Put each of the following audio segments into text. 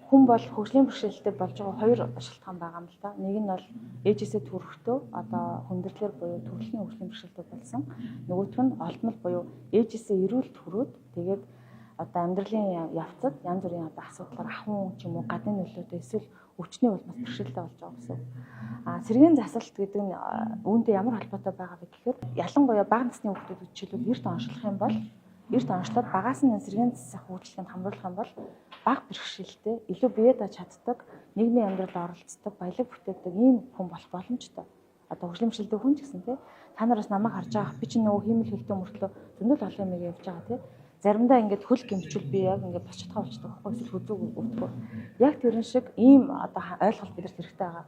хүн бол хөгжлийн бэрхшээлтэй болж байгаа хоёр шалтгаан байгаа юм л да. Нэг нь бол ээжээсээ төрөхдөө одоо хүндрэлээр буюу төрөлхийн хөгжлийн бэрхшээлтэй болсон. Нөгөөх нь олдмол буюу ээжээсээ эрүүл төрөөд тэгээд одоо амьдралын явцад янз бүрийн одоо асуудлаар ахуйн ч юм уу гадны нөлөөтэй эсвэл өвчний улмаас бэрхшээлтэй болж байгаа гэсэн. Сэргийн засалт гэдэг нь үүнтэй ямар холбоотой байгаа вэ гэхээр ялангуяа бага насны хүүхдүүд жишээлбэл эрт онцлох юм бол эрт онцлоод багаас нь сэргийн засах үйлчлэгэнд хамруулах юм бол бага бэрхшээлтэй илүү бие дааж чаддаг, нийгмийн амьдралд оролцдог, баялаг бүтээдэг ийм хүн болох боломжтой. Одоо хөгжлийн бэрхшээлтэй хүн ч гэсэн та нараас намайг харж байгаа би чинь нөгөө хиймэл хэлтэй мөртлөө зөндөл олон юм явж байгаа заримдаа ингээд хөл гэмчүүл би яг ингээд босч чадхаа болчихдог байхгүй эсвэл хүзүүг өвдгөө. Яг тэрэн шиг ийм одоо ойлголт бидэрт хэрэгтэй байгаа.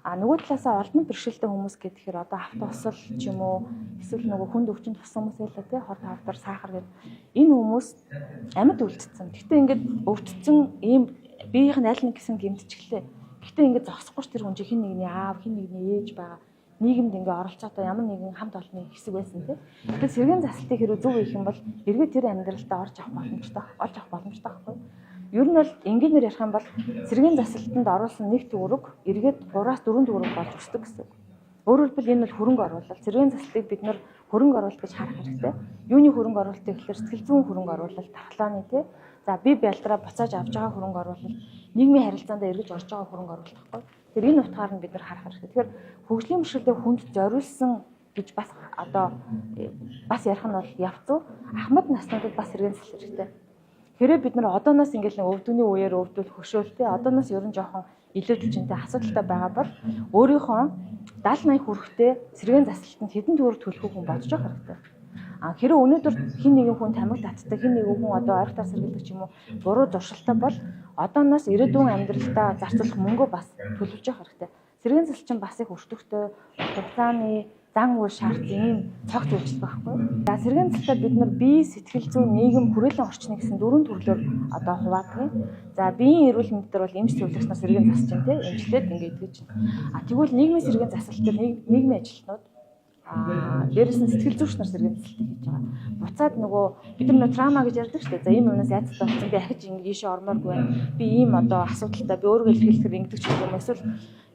Нөгөө талаасаа олдмол бэрхшээлтэй хүмүүс гэхээр одоо автоосол ч юм уу эсвэл нөгөө хүнд өвчин тусан хүмүүс байлаа хор тавдар сахар гэдэг энэ хүмүүс амьд үлдсэн. Гэхдээ ингээд өвдсөн ийм биеийнх нь аль нэг гэсэн гэмтчихлээ. Гэхдээ ингээд зогсохгүй ч тэр хүн чинь хин нэгний аав, хин нэгний ээж байгаа. Нийгэмд ингээ оролцоотой ямар нэгэн хамт олонны хэсэг байсан тийм. Тэгэхээр сэргийн засалтыг хэрэг зөв хийх юм бол эргээд тэр амьдралдаа олж авах боломжтой байхгүй. Ер нь бол энгийнээр ярих юм бол сэргийн засалтанд оруулсан нэг төгрөг эргээд 3-аас 4 төгрөг болж өсдөг гэсэн. Өөрөөр хэлбэл энэ бол хөрөнгө оруулалт. Сэргийн засалтыг бид нэр хөрөнгө оруулалт гэж харах хэрэгтэй. Юуны хөрөнгө оруулалт гэхээр сэтгэл зүйн хөрөнгө оруулалт, тархлааны тийм. За бие биелдраа буцааж авч байгаа хөрөнгө оруулалт, нийгмийн харилцаанд эргэж орж байгаа хөрөнгө оруулалт байхгүй. Тэр энэ утгаар нь бид нар харах хэрэгтэй. Тэгэхээр хөгжлийн бэрхшээлтэй хүнд зориулсан гэж бас одоо бас ярих нь бол явцуу ахмад наснуудад бас сэргийн засал хэрэгтэй. Хэрэг бид нар одооноос ингээл нэг өвдөгний үеэр өвдөл хөшөөлтэй одооноос ер нь жоохон илүү түвшинтэй асуудалтай байгаа бол өөрийнхөө 70-80 хүрэхтэй сэргийн засалтанд хэдэн төгрөг төлөх хүн бодож явах хэрэгтэй. Хэрэв өнөөдөр хин нэгэн хүн тамиг татдаг, хин нэгэн хүн одоо ойртоор сэргэлдэг ч юм уу буруу зуршилтай бол одооноос ирээдүйн амьдралдаа зарцуулах мөнгөө бас төлөвлөж явах хэрэгтэй. Сэргийн засал чинь бас их өртөгтэй хугацааны зан үйл шаардлага ийм цогц үйлчлэл байхгүй. За сэргийн засалтаа бид нар бие, сэтгэл зүйн, нийгэм, хүрээлэн орчны гэсэн дөрвөн төрлөөр одоо хуваадаг. За биеийн эрүүл мэнд дээр бол эмч зөвлөгчнөөс сэргийн засалж чинь тийм эмчлээд ингээд идэж чинь. Тэгвэл нийгмийн сэргийн засалт дээр нийгмийн ажилтнууд дээрээс нь сэтгэл зүйч нар сэргийн засалтыг хийж байгаа. Буцаад нөгөө бид нар траума гэж ярьдаг шүү дээ. За ийм юмнаас айцтай болсон би ахиж ингэ ийшээ ормооргүй байна. Би ийм одоо асуудалтай би өөрийгөө илэрхийлэхээр ингэдэг ч юм уу эсвэл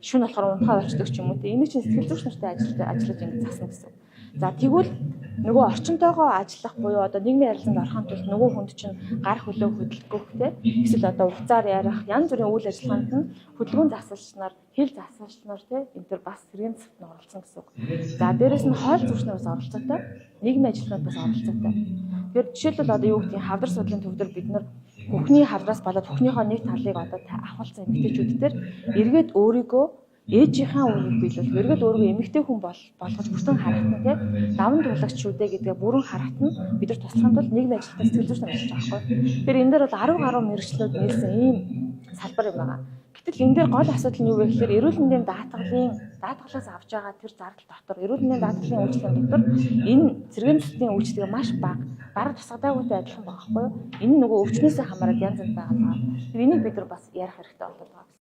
шүн болохоор унтахаа болчдөг ч юм уу. Энийг чинь сэтгэл зүйч нартай ажиллаж ингэ засна гэсэн. За тэгвэл нөгөө орчинтойгоо ажиллах буюу одоо нийгмийн харилцаанд орохын тулд нөгөө хүнд чинь гар хөлөө хөдөлгөх те эсвэл одоо уцаар ярих янз бүрийн үйл ажиллагаанд нь хөдөлгөөн засалч нар, хэл засалч нар те энэ төр бас сэргийн засалт нь оролцсон гэсэн үг. За дээрэс нь хоол зүйч нар бас оролцоотой, нийгмийн ажилтнууд бас оролцоотой. Тэгэхээр жишээлбэл одоо юу гэдгийг хавдар судлалын төв дээр бид нар бүхний хавраас болоод бүхнийхөө нэг талыг одоо авахулсан эмэгтэйчүүд дээр эргээд өөрийгөө ээжийнхээ үнийг биелүүл эргээд өөрийгөө эмэгтэй хүн болгож бүртэн харахт нь тийм даван туулагч шүү дээ гэдгээ бүрэн харахт нь бид нар туслахын тулд нийгмийн ажилтнаа сэтгэл зүйч нар ажиллаж байгаа байхгүй. Тэгэхээр энэ дээр бол 10 гаруй мэргэжлүүд нээлсэн ийм салбар юм байна. Гэтэл энэ дээр гол асуудал нь юу вэ гэхээр эрүүл мэндийн даатгалаас авж байгаа тэр зардал дотор эрүүл мэндийн даатгалын үйлчлэгийн дотор энэ сэргийн засалтын үйлчлэгээ маш бага бараг тусгадаагүйтэй адилхан байгаа байхгүй юу? Энэ нөгөө өвчнөөсөө хамаарат янз бүр байгаа. Тэгэхээр энийг бид нар бас ярих хэрэгтэй болоод байгаа.